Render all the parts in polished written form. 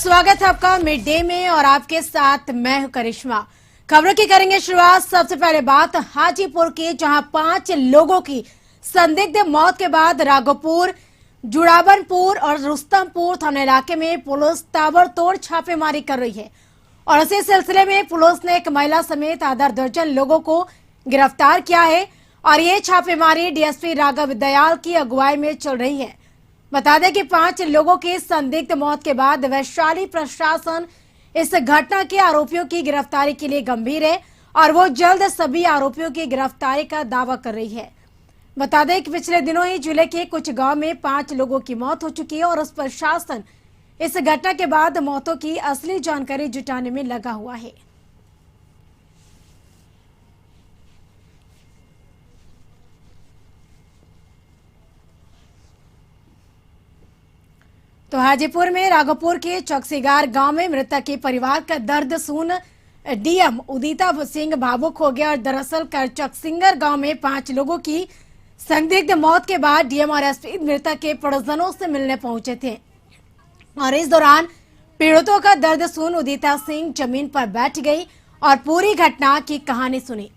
स्वागत है आपका मिड डे में और आपके साथ मैं हूं करिश्मा। खबरों की करेंगे शुरुआत। सबसे पहले बात हाजीपुर की, जहां 5 लोगों की संदिग्ध मौत के बाद राघोपुर, जुड़ावनपुर और रुस्तमपुर थाना इलाके में पुलिस ताबड़तोड़ छापेमारी कर रही है और इसी सिलसिले में पुलिस ने एक महिला समेत आधा दर्जन लोगों को गिरफ्तार किया है और ये छापेमारी डीएसपी राघव दयाल की अगुवाई में चल रही है। बता दें कि 5 लोगों की संदिग्ध मौत के बाद वैशाली प्रशासन इस घटना के आरोपियों की गिरफ्तारी के लिए गंभीर है और वो जल्द सभी आरोपियों की गिरफ्तारी का दावा कर रही है। बता दें कि पिछले दिनों ही जिले के कुछ गांव में 5 लोगों की मौत हो चुकी है और उस प्रशासन इस घटना के बाद मौतों की असली जानकारी जुटाने में लगा हुआ है। तो हाजीपुर में राघोपुर के चौकसीगार गांव में मृतक के परिवार का दर्द सुन डीएम उदिता सिंह भावुक हो गया और दरअसल चौकसिंगर गांव में 5 लोगों की संदिग्ध मौत के बाद डीएम और एसपी मृतक के परिजनों से मिलने पहुंचे थे और इस दौरान पीड़ितों का दर्द सुन उदिता सिंह जमीन पर बैठ गई और पूरी घटना की कहानी सुनी।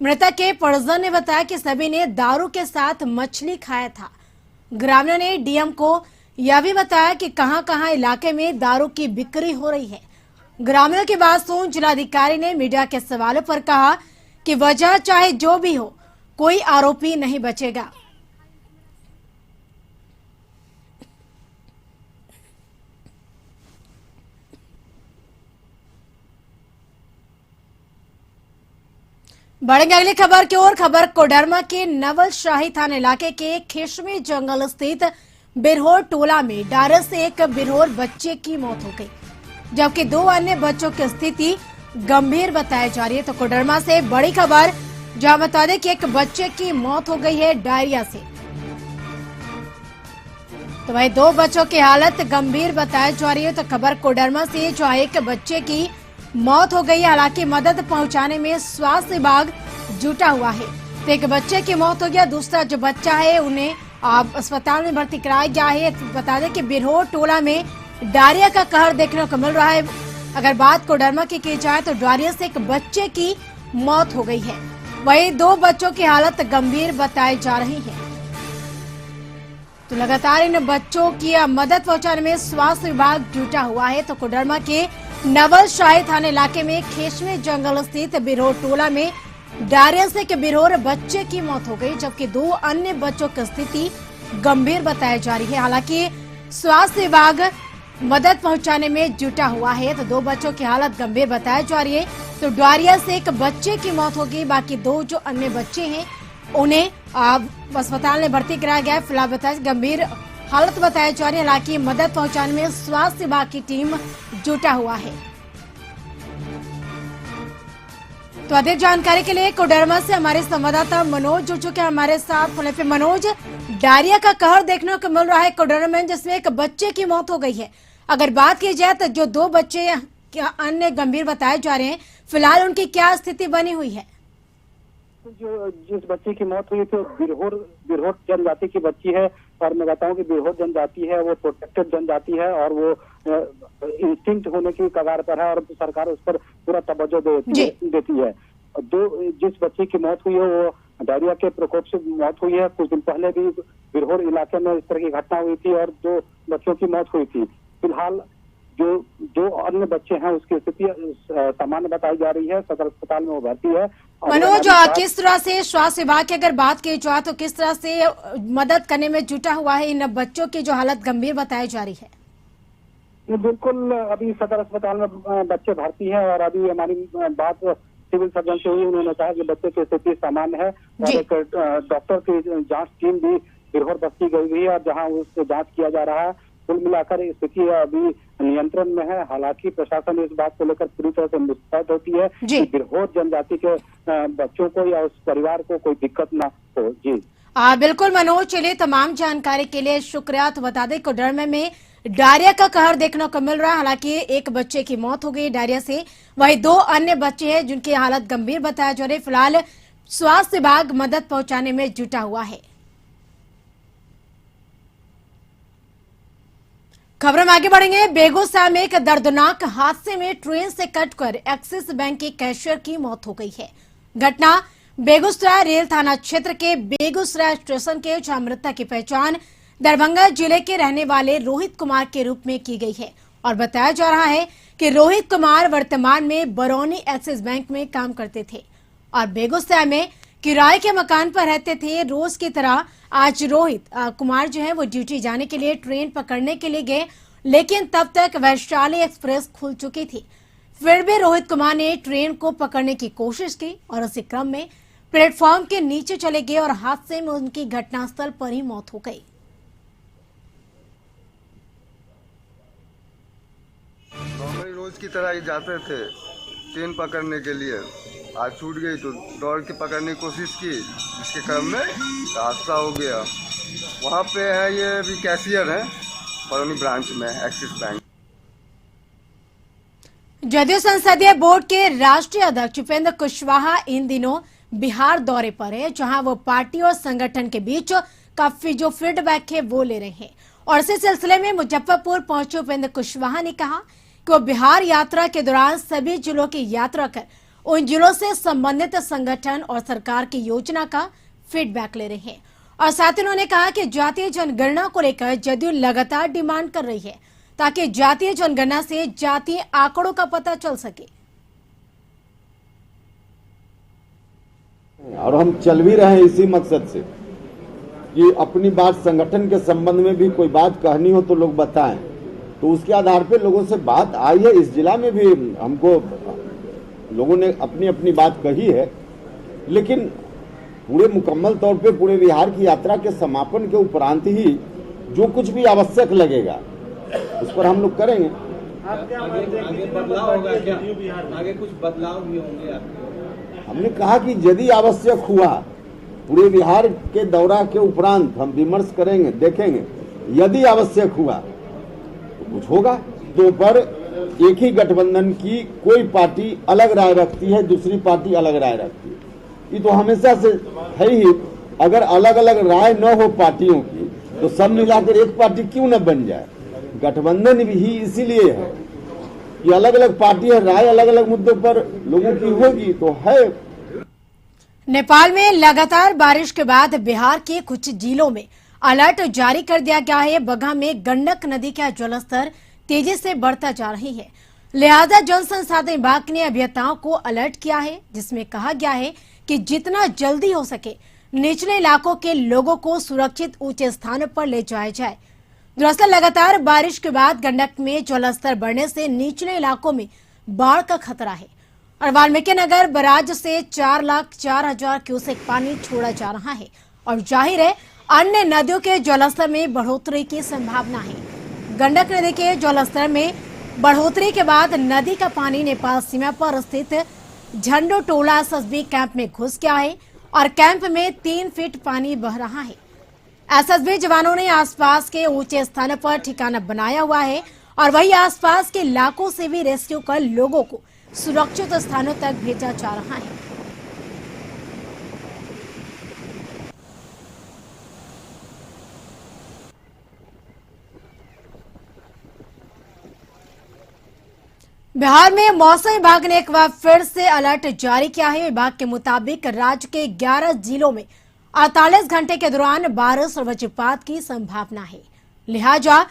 मृतक के परिजन ने बताया कि सभी ने दारू के साथ मछली खाया था। ग्रामीणों ने डीएम को यह भी बताया कि कहां-कहां इलाके में दारू की बिक्री हो रही है। ग्रामीणों की बात सुन जिलाधिकारी ने मीडिया के सवालों पर कहा कि वजह चाहे जो भी हो, कोई आरोपी नहीं बचेगा। बढ़ेंगे अगली खबर की ओर। खबर कोडरमा के नवलशाही थाना इलाके के खेशमी जंगल स्थित बिरहोर टोला में डायरिया से एक बिरहोर बच्चे की मौत हो गई, जबकि 2 अन्य बच्चों की स्थिति गंभीर बताई जा रही है। तो कोडरमा से बड़ी खबर, जहां बता दें कि एक बच्चे की मौत हो गई है डायरिया से, तो वही 2 बच्चों की हालत गंभीर बताई जा रही है। तो खबर कोडरमा से, जहां एक बच्चे की मौत हो गई, हालांकि मदद पहुंचाने में स्वास्थ्य विभाग जुटा हुआ है। तो एक बच्चे की मौत हो गया, दूसरा जो बच्चा है उन्हें अस्पताल में भर्ती कराया गया है। बता दें कि बिरहोर टोला में डायरिया का कहर देखने को मिल रहा है। अगर बात कोडरमा की जाए तो डायरिया से एक बच्चे की मौत हो गई है, वहीं 2 बच्चों की हालत गंभीर बताई जा रही है। तो लगातार इन बच्चों की मदद पहुंचाने में स्वास्थ्य विभाग जुटा हुआ है। तो कोडरमा के नवलशाही थाना इलाके में खेशमी जंगल स्थित बिरहोर टोला में डायरिया से एक बिरहोर बच्चे की मौत हो गई, जबकि 2 अन्य बच्चों की स्थिति गंभीर बताई जा रही है। हालांकि स्वास्थ्य विभाग मदद पहुंचाने में जुटा हुआ है। तो 2 बच्चों की हालत गंभीर बताई जा रही है। तो डायरिया से एक बच्चे की मौत होगी, बाकी 2 जो अन्य बच्चे हैं उन्हें अस्पताल में भर्ती कराया गया है। फिलहाल बताया गंभीर हालत बताई जा रही है। हालांकि मदद पहुंचाने में स्वास्थ्य विभाग की टीम जुटा हुआ है। तो अधिक जानकारी के लिए कोडरमा से हमारे संवाददाता मनोज जुड़ चुके हैं हमारे साथ फोन पे। मनोज, डायरिया का कहर देखने को मिल रहा है कोडरमा में, जिसमें एक बच्चे की मौत हो गई है। अगर बात की जाए तो जो 2 बच्चे अन्य गंभीर बताए जा रहे हैं, फिलहाल उनकी क्या स्थिति बनी हुई है? जो जिस बच्ची की मौत हुई थी बिरहोर जनजाति की बच्ची है और मैं बताऊं कि बिरहोर जनजाति है वो प्रोटेक्टेड जनजाति है और वो इंस्टिंक्ट होने की कगार पर है और सरकार उस पर पूरा तवज्जो देती है। जिस बच्ची की मौत हुई है वो डायरिया के प्रकोप से मौत हुई है। कुछ दिन पहले भी बिरहोर इलाके में इस तरह की घटना हुई थी और 2 बच्चों की मौत हुई थी। फिलहाल जो अन्य बच्चे हैं उसकी स्थिति सामान्य बताई जा रही है, सदर अस्पताल में वो भर्ती है। मनोज, किस तरह से स्वास्थ्य विभाग की अगर बात की जाए तो किस तरह से मदद करने में जुटा हुआ है इन बच्चों की जो हालत गंभीर बताई जा रही है? बिल्कुल, अभी सदर अस्पताल में बच्चे भर्ती हैं और अभी हमारी बात सिविल सर्जन से हुई, उन्होंने कहा कि बच्चे की स्थिति सामान्य है और एक डॉक्टर की जांच टीम भी बिरहोर बस्ती गई हुई है और जहां उसको जांच किया जा रहा है। कुल मिलाकर स्थिति अभी नियंत्रण में है। हालांकि प्रशासन इस बात को लेकर पूरी तरह से मुस्तैद होती है कि बिरहोर जनजाति के बच्चों को या उस परिवार को कोई दिक्कत ना हो। जी बिल्कुल मनोज, चलिए तमाम जानकारी के लिए शुक्रिया। तो बता दें कोडरमा में डायरिया का कहर देखने को मिल रहा है। हालांकि एक बच्चे की मौत हो गई डायरिया से, वहीं 2 अन्य बच्चे हैं जिनकी हालत गंभीर बताया जा रही है। फिलहाल स्वास्थ्य विभाग मदद पहुंचाने में जुटा हुआ है। खबर में आगे बढ़ेंगे। बेगूसराय में एक दर्दनाक हादसे में ट्रेन से कटकर एक्सिस बैंक के कैशियर की मौत हो गई है। घटना बेगूसराय रेल थाना क्षेत्र के बेगूसराय स्टेशन के, जहां मृतक की पहचान दरभंगा जिले के रहने वाले रोहित कुमार के रूप में की गई है और बताया जा रहा है कि रोहित कुमार वर्तमान में बरौनी एक्सिस बैंक में काम करते थे और बेगूसराय में किराए के मकान पर रहते थे। रोज की तरह आज रोहित कुमार जो है वो ड्यूटी जाने के लिए ट्रेन पकड़ने के लिए गए, लेकिन तब तक वैशाली एक्सप्रेस खुल चुकी थी। फिर भी रोहित कुमार ने ट्रेन को पकड़ने की कोशिश की और उसी क्रम में प्लेटफॉर्म के नीचे चले गए और हादसे में उनकी घटनास्थल पर ही मौत हो गई। रोज की तरह ही जाते थे ट्रेन पकड़ने के लिए, आज छूट गई तो दौड़ के पकड़ने की कोशिश की, जिसके क्रम में हादसा हो गया। वहाँ पे है, ये अभी कैशियर है बरौनी ब्रांच में एक्सिस बैंक। जदयू संसदीय बोर्ड के राष्ट्रीय अध्यक्ष उपेंद्र कुशवाहा इन दिनों बिहार दौरे पर है, जहां वो पार्टी और संगठन के बीच काफी जो फीडबैक है वो ले रहे हैं। और इसी सिलसिले में मुजफ्फरपुर पहुंचे उपेंद्र कुशवाहा ने कहा कि वो बिहार यात्रा के दौरान सभी जिलों की यात्रा कर उन जिलों से संबंधित संगठन और सरकार की योजना का फीडबैक ले रहे हैं। और साथ ही उन्होंने कहा कि जातीय जनगणना को लेकर जदयू लगातार डिमांड कर रही है ताकि जातीय जनगणना से जातीय आंकड़ों का पता चल सके। और हम चल भी रहे हैं इसी मकसद से कि अपनी बात संगठन के संबंध में भी कोई बात कहनी हो तो लोग बताएं, तो उसके आधार पे लोगों से बात आई है। इस जिला में भी हमको लोगों ने अपनी अपनी बात कही है, लेकिन पूरे मुकम्मल तौर पे पूरे बिहार की यात्रा के समापन के उपरांत ही जो कुछ भी आवश्यक लगेगा उस पर हम लोग करेंगे। आगे बदलाव होगा क्या? आगे कुछ बदलाव भी होंगे आपके? हमने कहा कि यदि आवश्यक हुआ पूरे बिहार के दौरा के उपरांत हम विमर्श करेंगे, देखेंगे, यदि आवश्यक हुआ तो कुछ होगा। तो पर एक ही गठबंधन की कोई पार्टी अलग राय रखती है, दूसरी पार्टी अलग राय रखती है, ये तो हमेशा से है ही। अगर अलग अलग राय न हो पार्टियों की तो सब मिलाकर एक पार्टी क्यों न बन जाए। गठबंधन भी ही इसीलिए है कि अलग अलग पार्टी है, राय अलग अलग मुद्दों पर लोगों की होगी तो है। नेपाल में लगातार बारिश के बाद बिहार के कुछ जिलों में अलर्ट जारी कर दिया गया है। बगहा में गंडक नदी का जलस्तर तेजी से बढ़ता जा रही है, लिहाजा जल संसाधन विभाग ने अभियंताओं को अलर्ट किया है, जिसमें कहा गया है कि जितना जल्दी हो सके निचले इलाकों के लोगों को सुरक्षित ऊंचे स्थानों पर ले जाया जाए। दरअसल लगातार बारिश के बाद गंडक में जलस्तर बढ़ने से निचले इलाकों में बाढ़ का खतरा है और वाल्मीकि नगर बराज से 4,04,000 क्यूसेक पानी छोड़ा जा रहा है और जाहिर है अन्य नदियों के जलस्तर में बढ़ोतरी की संभावना है। गंडक नदी के जलस्तर में बढ़ोतरी के बाद नदी का पानी नेपाल सीमा पर स्थित झंडो टोला एसएसबी कैंप में घुस गया है और कैंप में 3 फीट पानी बह रहा है। एसएसबी जवानों ने आसपास के ऊंचे स्थानों पर ठिकाना बनाया हुआ है और वही आसपास के इलाकों से भी रेस्क्यू कर लोगों को सुरक्षित स्थानों तक भेजा जा रहा है। बिहार में मौसम विभाग ने एक बार फिर से अलर्ट जारी किया है। विभाग के मुताबिक राज्य के 11 जिलों में 48 घंटे के दौरान बारिश और वज्रपात की संभावना है, लिहाजा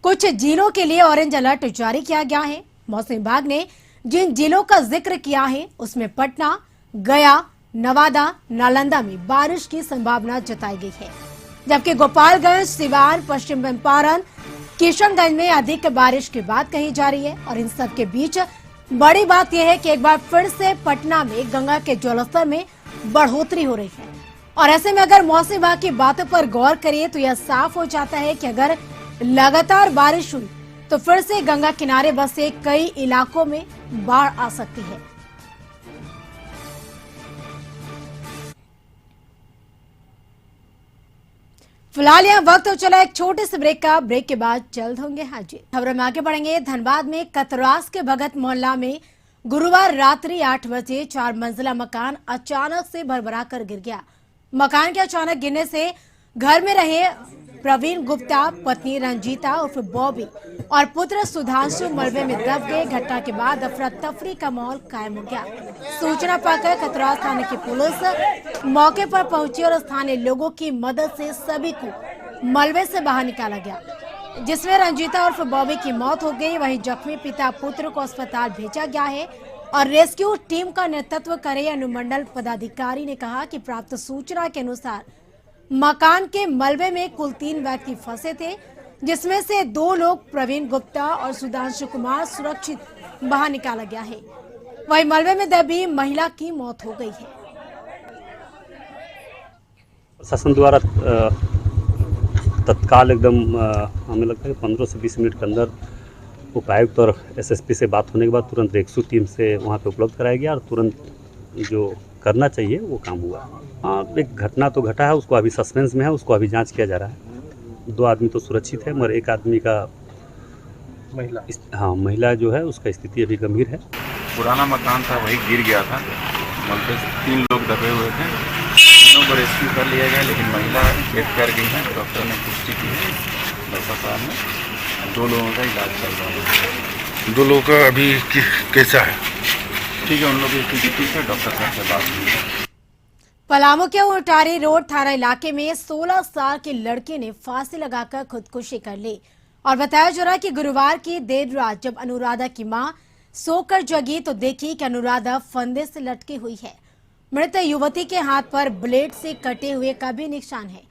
कुछ जिलों के लिए ऑरेंज अलर्ट जारी किया गया है। मौसम विभाग ने जिन जिलों का जिक्र किया है उसमें पटना, गया, नवादा, नालंदा में बारिश की संभावना जताई गई है, जबकि गोपालगंज, सिवान, पश्चिम चंपारण, किशनगंज में अधिक बारिश की बात कही जा रही है। और इन सब के बीच बड़ी बात यह है कि एक बार फिर से पटना में गंगा के जलस्तर में बढ़ोतरी हो रही है और ऐसे में अगर मौसम विभाग की बातों पर गौर करिए तो यह साफ हो जाता है कि अगर लगातार बारिश हुई तो फिर से गंगा किनारे बसे कई इलाकों में बाढ़ आ सकती है। फिलहाल यहाँ वक्त हो चला एक छोटे से ब्रेक का। ब्रेक के बाद जल्द होंगे हाजिर। खबरों में आगे बढ़ेंगे। धनबाद में कतरास के भगत मोहल्ला में गुरुवार रात्रि 8 बजे 4 मंजिला मकान अचानक से भरभरा कर गिर गया। मकान के अचानक गिरने से घर में रहे प्रवीण गुप्ता, पत्नी रंजीता उर्फ बॉबी और पुत्र सुधांशु मलबे में दब गए। घटना के बाद अफरा तफरी का माहौल कायम हो गया। सूचना पाकर खतरास थाने की पुलिस मौके पर पहुंची और स्थानीय लोगों की मदद से सभी को मलबे से बाहर निकाला गया, जिसमें रंजीता उर्फ बॉबी की मौत हो गई। वहीं जख्मी पिता पुत्र को अस्पताल भेजा गया है और रेस्क्यू टीम का नेतृत्व करे अनुमंडल पदाधिकारी ने कहा कि प्राप्त सूचना के अनुसार मकान के मलबे में कुल 3 व्यक्ति फंसे थे, जिसमें से 2 लोग प्रवीण गुप्ता और सुधांशु कुमार सुरक्षित बाहर निकाला गया है। वहीं मलबे में दबी महिला की मौत हो गई है। प्रशासन द्वारा तत्काल एकदम हमें लगता है 15 से 20 मिनट के अंदर उपायुक्त और एसएसपी से बात होने के बाद तुरंत रेस्क्यू टीम से वहाँ पे उपलब्ध कराया गया और तुरंत जो करना चाहिए वो काम हुआ। हाँ, एक घटना तो घटा है, उसको अभी सस्पेंस में है, उसको अभी जांच किया जा रहा है। 2 आदमी तो सुरक्षित है, मगर 1 आदमी का महिला जो है उसका स्थिति अभी गंभीर है। पुराना मकान था, वही गिर गया था। मलबे से 3 लोग दबे हुए थे, तीनों को रेस्क्यू कर लिया गया, लेकिन महिला डेथ कर गई है। डॉक्टर ने पुष्टि की है अस्पताल में। 2 लोगों का इलाज चल रहा है। 2 लोगों का अभी कैसा है? ठीक है, उन लोगों की स्थिति ठीक है, डॉक्टर साहब से बात हुई है। पलामू के उटारी रोड थाना इलाके में 16 साल के लड़के ने फांसी लगाकर खुदकुशी कर ली और बताया जा रहा है कि गुरुवार की देर रात जब अनुराधा की मां सोकर जगी तो देखी कि अनुराधा फंदे से लटकी हुई है। मृत युवती के हाथ पर ब्लेड से कटे हुए का भी निशान है।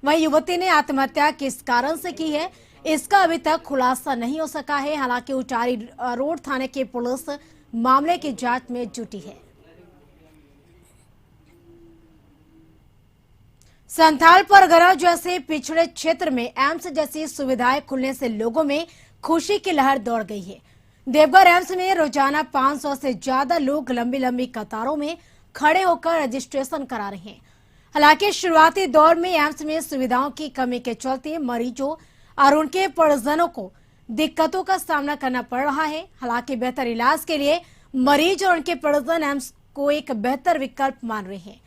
वहीं युवती ने आत्महत्या किस कारण से की है, इसका अभी तक खुलासा नहीं हो सका है। हालांकि उटारी रोड थाने की पुलिस मामले की जांच में जुटी है। संथाल परगना जैसे पिछड़े क्षेत्र में एम्स जैसी सुविधाएं खुलने से लोगों में खुशी की लहर दौड़ गई है। देवघर एम्स में रोजाना 500 से ज्यादा लोग लंबी लंबी कतारों में खड़े होकर रजिस्ट्रेशन करा रहे हैं। हालांकि शुरुआती दौर में एम्स में सुविधाओं की कमी के चलते मरीजों और उनके परिजनों को दिक्कतों का सामना करना पड़ रहा है। हालांकि बेहतर इलाज के लिए मरीज और उनके परिजन एम्स को एक बेहतर विकल्प मान रहे हैं।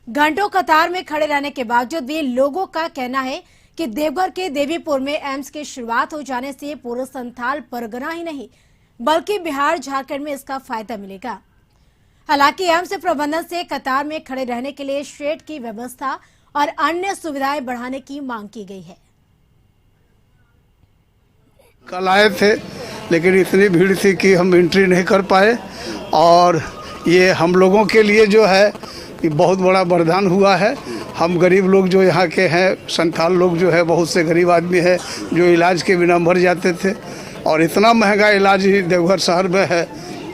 घंटों कतार में खड़े रहने के बावजूद भी लोगों का कहना है कि देवघर के देवीपुर में एम्स की शुरुआत हो जाने से पूरे संथाल परगना ही नहीं बल्कि बिहार झारखंड में इसका फायदा मिलेगा। हालांकि एम्स प्रबंधन से कतार में खड़े रहने के लिए शेड की व्यवस्था और अन्य सुविधाएं बढ़ाने की मांग की गई है। कल आए थे, लेकिन इतनी भीड़ थी कि हम एंट्री नहीं कर पाए और ये हम लोगों के लिए जो है ये बहुत बड़ा वरदान हुआ है। हम गरीब लोग जो यहाँ के हैं, संथाल लोग जो है, बहुत से गरीब आदमी है जो इलाज के बिना मर जाते थे और इतना महंगा इलाज ही देवघर शहर में है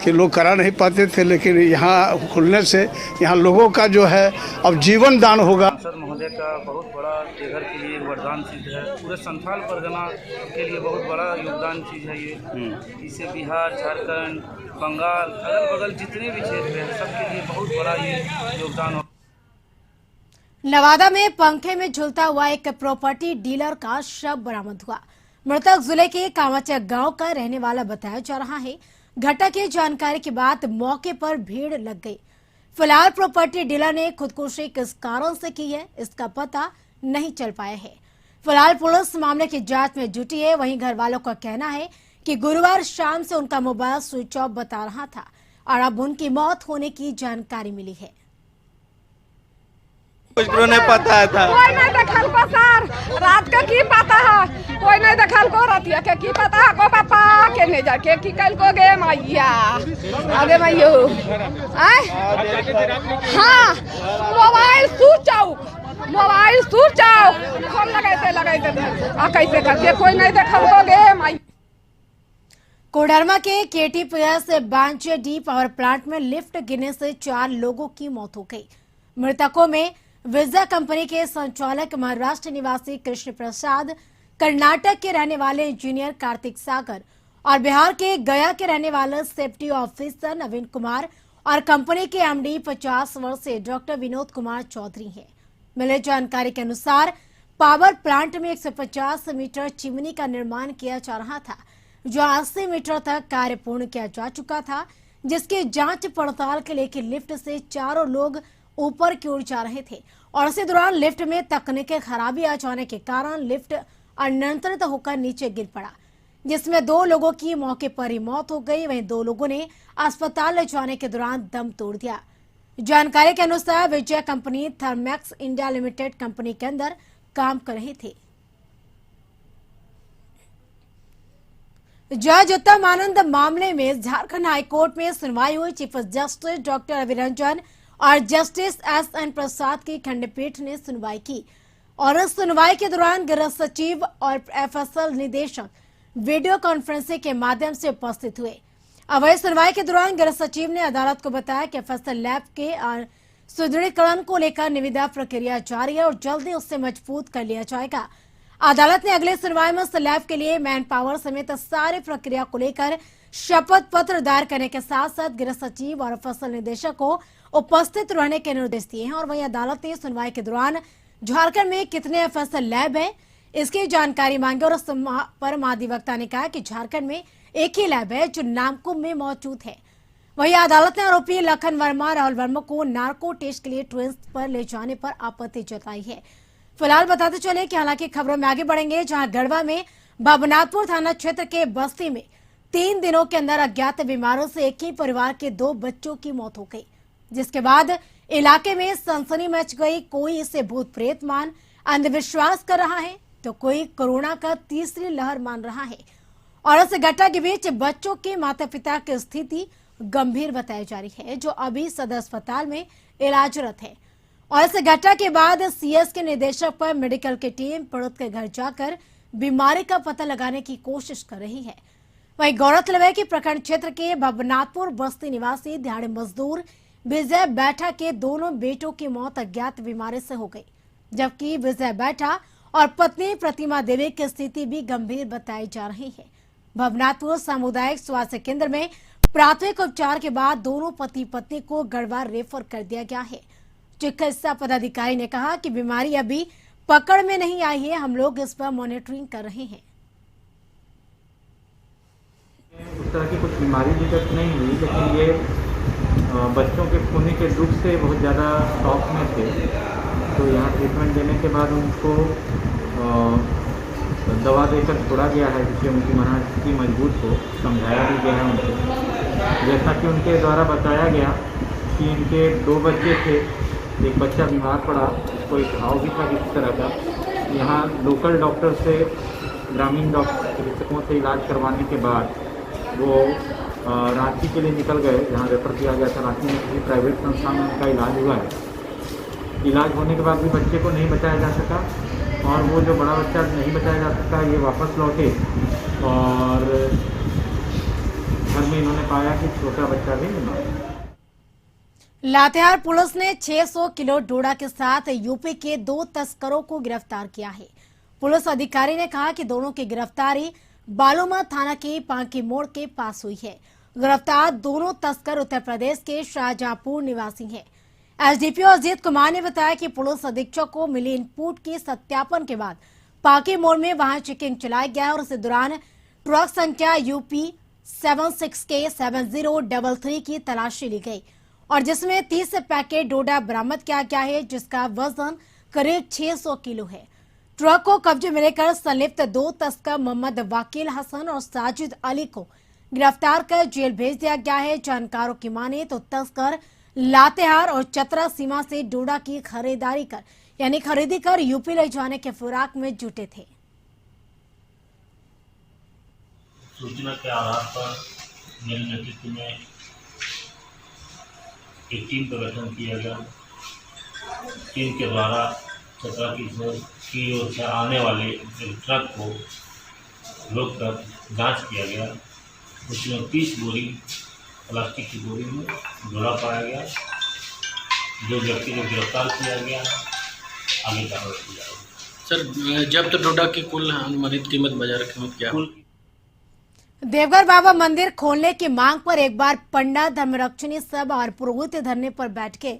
कि लोग करा नहीं पाते थे। लेकिन यहाँ खुलने से यहाँ लोगों का जो है अब जीवन दान होगा। सांसद महोदय का बहुत बड़ा देवघर के लिए वरदान चीज़ है, पूरे संथाल परगना के लिए बहुत बड़ा योगदान चीज़ है ये। इसे बिहार, झारखंड, बंगाल, अगल बगल जितने भी क्षेत्र हैं सबके लिए बहुत बड़ा ये योगदान हो। नवादा में पंखे में झुलता हुआ एक प्रॉपर्टी डीलर का शव बरामद हुआ। मृतक जिले के कामाचक गांव का रहने वाला बताया जा रहा है। घटना की जानकारी के बाद मौके पर भीड़ लग गई। फिलहाल प्रॉपर्टी डीलर ने खुदकुशी किस कारण से की है इसका पता नहीं चल पाया है। फिलहाल पुलिस मामले की जांच में जुटी है। वहीं घर वालों का कहना है कि गुरुवार शाम से उनका मोबाइल स्विच ऑफ बता रहा था और अब उनकी मौत होने की जानकारी मिली है। कुछ नहीं पता था, कोई नहीं देखल को सर, रात का की पता है, कोई नहीं देखल को, रतिया के की पता है को पापा के नहीं जाके की कल को गे मैया आगे मैयो आए हाँ मोबाइल स्विच ऑफ हम लगाते आ कैसे करके कोई नहीं देखल को गे मैया। कोडरमा के केटीपीएस बांचे डी पावर प्लांट में लिफ्ट गिरने से 4 लोगों की मौत हो गई। मृतकों में विजा कंपनी के संचालक महाराष्ट्र निवासी कृष्ण प्रसाद, कर्नाटक के रहने वाले इंजीनियर कार्तिक सागर और बिहार के गया के रहने वाले सेफ्टी ऑफिसर नवीन कुमार और कंपनी के एमडी 50 वर्षीय डॉक्टर विनोद कुमार चौधरी हैं। मिली जानकारी के अनुसार पावर प्लांट में 150 मीटर चिमनी का निर्माण किया जा रहा था, जो 80 मीटर तक कार्य पूर्ण किया जा चुका था, जिसकी जांच पड़ताल के लिए लिफ्ट से 4 लोग ऊपर की ओर जा रहे थे और इसी दौरान लिफ्ट में तकनीकी खराबी आ जाने के कारण लिफ्ट अनियंत्रित होकर नीचे गिर पड़ा, जिसमें 2 लोगों की मौके पर ही मौत हो गई। वहीं 2 लोगों ने अस्पताल ले जाने के दौरान दम तोड़ दिया। जानकारी के अनुसार Vijay company Thermax India limited company के अंदर काम कर रही थी। जज उत्तम आनंद मामले में झारखंड हाईकोर्ट में सुनवाई हुई। Chief justice doctor Ravi Ranjan और जस्टिस एस.एन. प्रसाद की खंडपीठ ने सुनवाई की और इस सुनवाई के दौरान गृह सचिव और एफएसएल निदेशक वीडियो कॉन्फ्रेंसिंग के माध्यम से उपस्थित हुए। अवैध सुनवाई के दौरान गृह सचिव ने अदालत को बताया कि एफएसएल लैब के सुदृढ़ीकरण को लेकर निविदा प्रक्रिया जारी है और जल्दी उससे मजबूत कर लिया जाएगा। अदालत ने अगले सुनवाई में लैब के लिए मैन पावर समेत सारी प्रक्रिया को लेकर शपथ पत्र दायर करने के साथ साथ गृह सचिव और एफएसएल निदेशक को उपस्थित रहने के निर्देश दिए हैं। और वहीं अदालत ने सुनवाई के दौरान झारखंड में कितने एफएसएल लैब है इसकी जानकारी मांगी और इस पर महाधिवक्ता ने कहा कि झारखंड में एक ही लैब है जो नामकुम में मौजूद है। वहीं अदालत ने आरोपी लखन वर्मा राहुल वर्मा को नार्को टेस्ट के लिए ट्विंस पर ले जाने पर आपत्ति जताई है। फिलहाल बताते चले कि हालांकि खबरों में आगे बढ़ेंगे, जहां गढ़वा में भवनाथपुर थाना क्षेत्र के बस्ती में 3 दिनों के अंदर अज्ञात बीमारों से एक ही परिवार के 2 बच्चों की मौत हो गई, जिसके बाद इलाके में सनसनी मच गई। कोई इसे भूत प्रेत मान अंधविश्वास कर रहा है तो कोई कोरोना का तीसरी लहर मान रहा है। और इस घटना के बीच बच्चों के माता पिता की स्थिति गंभीर बताई जा रही है, जो अभी सदर अस्पताल में इलाजरत है। और इस घटना के बाद सीएस के निर्देशक पर मेडिकल की टीम पीड़ित के घर जाकर बीमारी का पता लगाने की कोशिश कर रही है। वहीं गौरतलब है कि प्रखंड क्षेत्र के भवनाथपुर बस्ती निवासी दिहाड़ी मजदूर विजय बैठा के दोनों बेटों की मौत अज्ञात बीमारी से हो गई, जबकि विजय बैठा और पत्नी प्रतिमा देवी की स्थिति भी गंभीर बताई जा रही है। भवनाथपुर सामुदायिक स्वास्थ्य केंद्र में प्राथमिक उपचार के बाद दोनों पति पत्नी को गढ़वा रेफर कर दिया गया है। चिकित्सा पदाधिकारी ने कहा कि बीमारी अभी पकड़ में नहीं आई है, हम लोग इस पर मॉनिटरिंग कर रहे हैं। उस तरह की कुछ बीमारी दिक्कत नहीं हुई, लेकिन ये बच्चों के खोने के दुख से बहुत ज़्यादा शॉक में थे। तो यहाँ ट्रीटमेंट देने के बाद उनको दवा देकर छोड़ा गया है, जिससे उनकी मनस्थिति मजबूत हो। समझाया भी गया है उनको, जैसा कि उनके द्वारा बताया गया कि इनके 2 बच्चे थे। एक बच्चा बीमार पड़ा, उसको एक घाव भी था किसी तरह का। यहाँ लोकल डॉक्टर से, ग्रामीण डॉक्टर चिकित्सकों से इलाज करवाने के बाद वो रांची के लिए निकल गए, जहाँ रेफर किया गया था। रांची में किसी प्राइवेट संस्थान में उनका इलाज हुआ है। इलाज होने के बाद भी बच्चे को नहीं बचाया जा सका, और वो जो बड़ा बच्चा नहीं बचाया जा सका, ये वापस लौटे और घर में इन्होंने पाया कि छोटा बच्चा भी बीमार है। लातेहार पुलिस ने 600 किलो डोडा के साथ यूपी के 2 तस्करों को गिरफ्तार किया है। पुलिस अधिकारी ने कहा कि दोनों की गिरफ्तारी बालूमा थाना के पांकी मोड़ के पास हुई है। गिरफ्तार दोनों तस्कर उत्तर प्रदेश के शाहजहांपुर निवासी हैं। एसडीपीओ अजीत कुमार ने बताया कि पुलिस अधीक्षक को मिली इनपुट की सत्यापन के बाद पांकी मोड़ में वाहन चेकिंग चलाया गया और इस दौरान ट्रक संख्या यूपी 76K7033 की तलाशी ली गई और जिसमें 30 पैकेट डोडा बरामद किया गया है, जिसका वजन करीब 600 किलो है। ट्रक को कब्जे में लेकर संलिप्त 2 तस्कर मोहम्मद वकील हसन और साजिद अली को गिरफ्तार कर जेल भेज दिया गया है। जानकारों की माने तो तस्कर लातेहार और चतरा सीमा से डोडा की खरीदी कर यूपी ले जाने के फिराक में जुटे थे। सूचना के आधार पर मेरे नेतृत्व में एक टीम का गठन किया गया। टीम के द्वारा चतरा की ओर से आने वाले ट्रक को रोककर जांच किया गया। उसमें 30 बोरी प्लास्टिक की बोरी में डोडा पाया गया। 2 व्यक्ति को गिरफ्तार किया गया, आगे कार्रवाई की जाएगी। सर, जब्त डोडा की कुल अनुमानित कीमत बाजार कीमत क्या है? देवघर बाबा मंदिर खोलने की मांग पर एक बार पंडा धर्मरक्षणी सभा और पुरोहित धरने पर बैठ के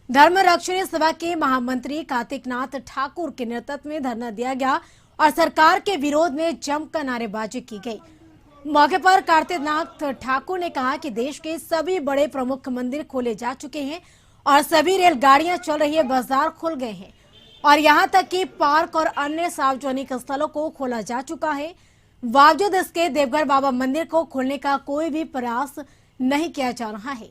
धर्मरक्षणी सभा के महामंत्री कार्तिकनाथ ठाकुर के नेतृत्व में धरना दिया गया और सरकार के विरोध में जमकर नारेबाजी की गई। मौके पर कार्तिकनाथ ठाकुर ने कहा कि देश के सभी बड़े प्रमुख मंदिर खोले जा चुके हैं और सभी रेलगाड़ियां चल रही है, बाजार खुल गए हैं और यहां तक कि पार्क और अन्य सार्वजनिक स्थलों को खोला जा चुका है। बावजूद इसके देवघर बाबा मंदिर को खोलने का कोई भी प्रयास नहीं किया जा रहा है।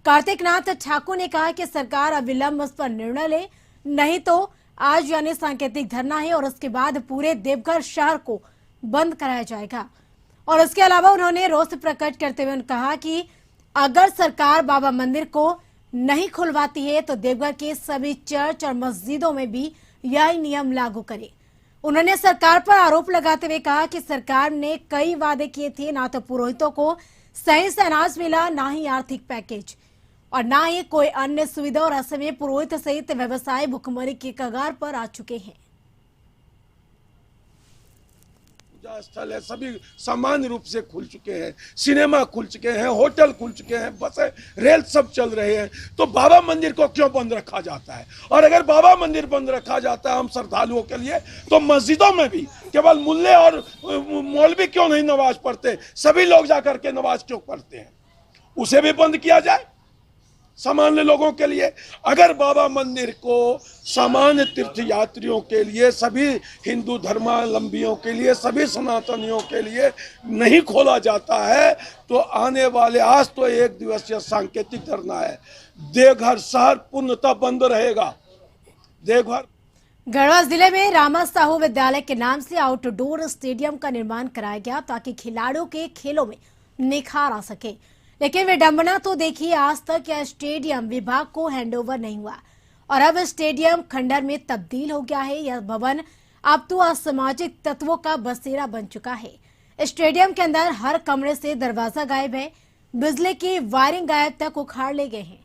कार्तिक नाथ ठाकुर ने कहा कि सरकार अविलंब इस पर निर्णय ले, नहीं तो आज यानी सांकेतिक धरना है और उसके बाद पूरे देवघर शहर को बंद कराया जाएगा। और इसके अलावा उन्होंने रोष प्रकट करते हुए कहा कि अगर सरकार बाबा मंदिर को नहीं खुलवाती है तो देवघर के सभी चर्च और मस्जिदों में भी यही नियम लागू करे। उन्होंने सरकार पर आरोप लगाते हुए कहा कि सरकार ने कई वादे किए थे, ना तो पुरोहितों को सही से अनाज मिला, ना ही आर्थिक पैकेज और ना ही कोई अन्य सुविधा, और ऐसे में पुरोहित सहित व्यवसाय भुखमरी की कगार पर आ चुके हैं। पूजा स्थल है, सभी सामान्य रूप से खुल चुके हैं, सिनेमा खुल चुके हैं, होटल खुल चुके हैं, बसें रेल सब चल रहे हैं, तो बाबा मंदिर को क्यों बंद रखा जाता है? और अगर बाबा मंदिर बंद रखा जाता है हम श्रद्धालुओं के लिए, तो मस्जिदों में भी केवल मुल्ले और मौलवी क्यों नहीं नमाज पढ़ते? सभी लोग जाकर के नमाज क्यों पढ़ते हैं? उसे भी बंद किया जाए सामान्य लोगों के लिए। अगर बाबा मंदिर को सामान्य तीर्थयात्रियों के लिए, सभी हिंदू धर्मावलंबियों के लिए, सभी सनातनियों के लिए नहीं खोला जाता है तो आने वाले, आज तो 1 दिवसीय सांकेतिक धरना है, देवघर शहर पूर्णतः बंद रहेगा। देवघर गढ़वा जिले में रामा साहू विद्यालय के नाम से आउटडोर स्टेडियम का निर्माण कराया गया ताकि खिलाड़ियों के खेलों में निखार आ सके, लेकिन विडंबना तो देखिए, आज तक यह स्टेडियम विभाग को हैंडओवर नहीं हुआ और अब स्टेडियम खंडर में तब्दील हो गया है। यह भवन अब तो असामाजिक तत्वों का बसेरा बन चुका है। स्टेडियम के अंदर हर कमरे से दरवाजा गायब है, बिजली की वायरिंग गायब तक उखाड़ ले गए हैं,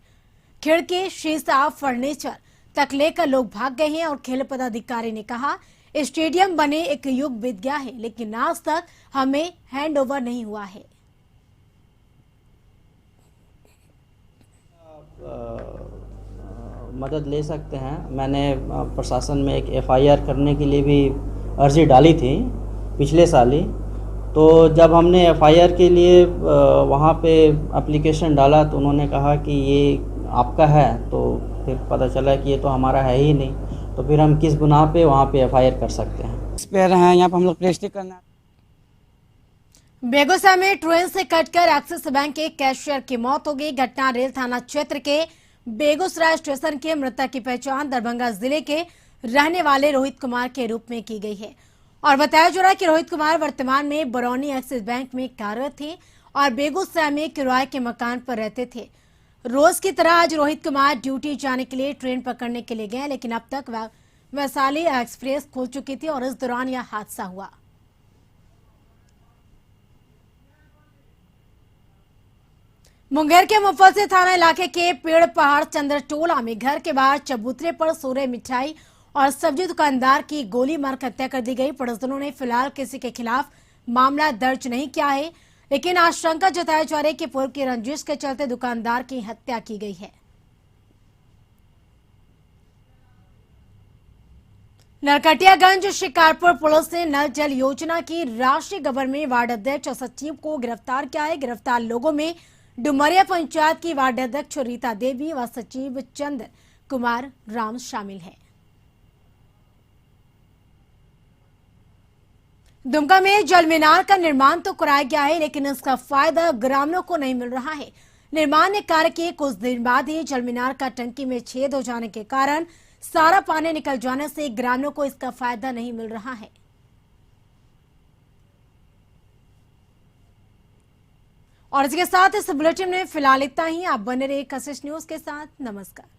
खिड़की, शीशा, फर्नीचर तक लेकर लोग भाग गए हैं। और खेल पदाधिकारी ने कहा स्टेडियम बने 1 युग बीत गया है, लेकिन आज तक हमें हैंडओवर नहीं हुआ है। मदद ले सकते हैं। मैंने प्रशासन में एक FIR करने के लिए भी अर्जी डाली थी पिछले साल ही, तो जब हमने FIR के लिए वहाँ पे एप्लीकेशन डाला तो उन्होंने कहा कि ये आपका है, तो फिर पता चला कि ये तो हमारा है ही नहीं, तो फिर हम किस गुनाह पे वहाँ पे FIR कर सकते हैं? इस पे हैं यहाँ पर हम लोग प्रेस्टिक करना। बेगूसराय में ट्रेन से कटकर एक्सिस बैंक के कैशियर की मौत हो गई। घटना रेल थाना क्षेत्र के बेगूसराय स्टेशन के मृतक की पहचान दरभंगा जिले के रहने वाले रोहित कुमार के रूप में की गई है और बताया जा रहा है कि रोहित कुमार वर्तमान में बरौनी एक्सिस बैंक में कार्यरत थे और बेगूसराय में किराए के मकान पर रहते थे। रोज की तरह आज रोहित कुमार ड्यूटी जाने के लिए ट्रेन पकड़ने के लिए गए, लेकिन अब तक वैशाली एक्सप्रेस खुल चुकी थी और इस दौरान यह हादसा हुआ। मुंगेर के मुफस्सिल थाना इलाके के पेड़ पहाड़ चंद्रटोला में घर के बाहर चबूतरे पर सो रहे मिठाई और सब्जी दुकानदार की गोली मारकर हत्या कर दी गई। परिजनों ने फिलहाल किसी के खिलाफ मामला दर्ज नहीं किया है, लेकिन आशंका जताई जा रही है कि पूर्व की रंजिश के चलते दुकानदार की हत्या की गई है। नरकटियागंज शिकारपुर पुलिस ने नल जल योजना की राशि गबन में वार्ड अध्यक्ष और सचिव को गिरफ्तार किया है। गिरफ्तार लोगों में डुमरिया पंचायत की वार्ड अध्यक्ष रीता देवी व सचिव चंद्र कुमार राम शामिल है। दुमका में जल मीनार का निर्माण तो कराया गया है, लेकिन इसका फायदा ग्रामीणों को नहीं मिल रहा है। निर्माण कार्य के कुछ दिन बाद ही जल मीनार का टंकी में छेद हो जाने के कारण सारा पानी निकल जाने से ग्रामीणों को इसका फायदा नहीं मिल रहा है। और इसके साथ इस बुलेटिन में फिलहाल इतना ही। आप बने रहिए कशिश न्यूज के साथ। नमस्कार।